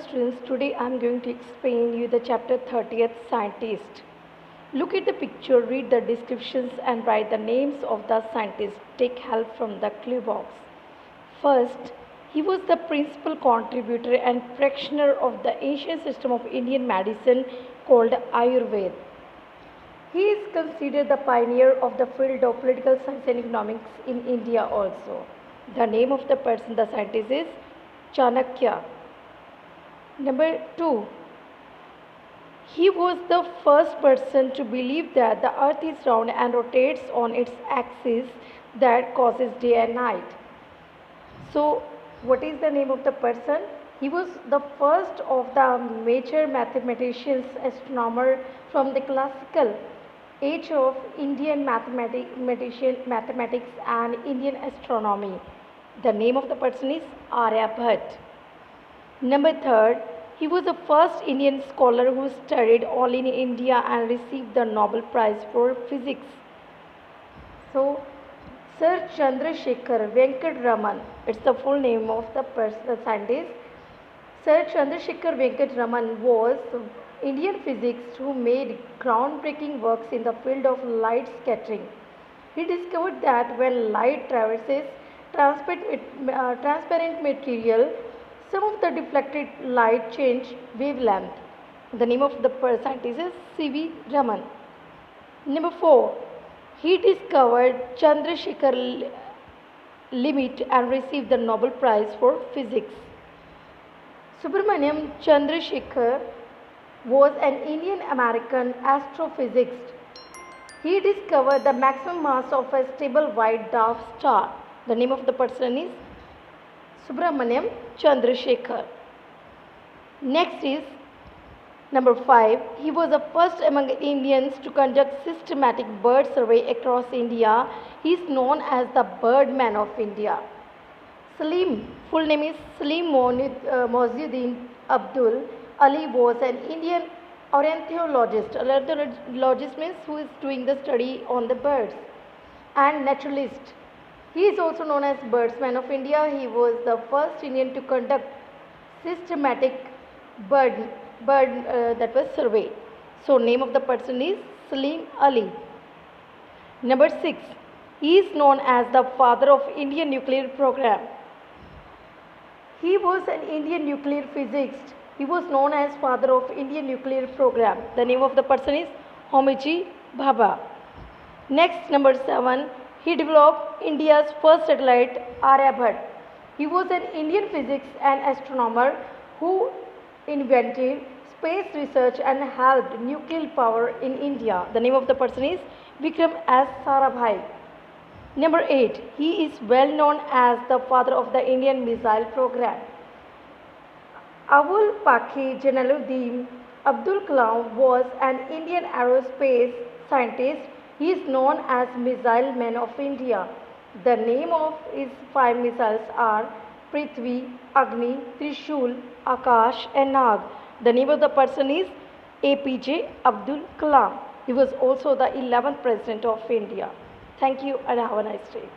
students, today I am going to explain you the chapter 30th Scientist. Look at the picture, read the descriptions and write the names of the scientists. Take help from the clue box. First, he was the principal contributor and practitioner of the ancient system of Indian medicine called Ayurveda. He is considered the pioneer of the field of political science and economics in India also. The name of the person, the scientist is Chanakya. Number 2, he was the first person to believe that the earth is round and rotates on its axis that causes day and night. So, what is the name of the person? He was the first of the major mathematicians, astronomer from the classical age of Indian mathematics and Indian astronomy. The name of the person is Aryabhat. Number 3, he was the first Indian scholar who studied all in India and received the Nobel Prize for Physics. So, Sir Chandrasekhar Venkat Raman, it's the full name of the scientist. Sir Chandrasekhar Venkat Raman was Indian physicist who made groundbreaking works in the field of light scattering. He discovered that when light traverses transparent material, some of the deflected light change wavelength. The name of the scientist is C.V. Raman. Number 4, he discovered Chandrasekhar limit and received the Nobel Prize for Physics. Subramaniam Chandrasekhar was an Indian American astrophysicist. He discovered the maximum mass of a stable white dwarf star. The name of the person is Subramaniam Chandrasekhar. Next is number 5. He was the first among Indians to conduct systematic bird survey across India. He is known as the Birdman of India. Salim, full name is Salim Moziuddin Abdul Ali, was an Indian ornithologist. Ornithologist means who is doing the study on the birds, and naturalist. He is also known as Birdsman of India. He was the first Indian to conduct systematic bird that was survey. So name of the person is Salim Ali. Number 6, he is known as the father of Indian nuclear program. He was an Indian nuclear physicist. He was known as father of Indian nuclear program. The name of the person is Homi Bhabha. Next, number 7, he developed India's first satellite, Aryabhat. He was an Indian physicist and astronomer who invented space research and helped nuclear power in India. The name of the person is Vikram S. Sarabhai. Number 8, he is well known as the father of the Indian missile program. Abul Pakhi Jalaluddin Abdul Kalam was an Indian aerospace scientist. He is known as Missile Man of India. The name of his 5 missiles are Prithvi, Agni, Trishul, Akash and Nag. The name of the person is APJ Abdul Kalam. He was also the 11th President of India. Thank you and have a nice day.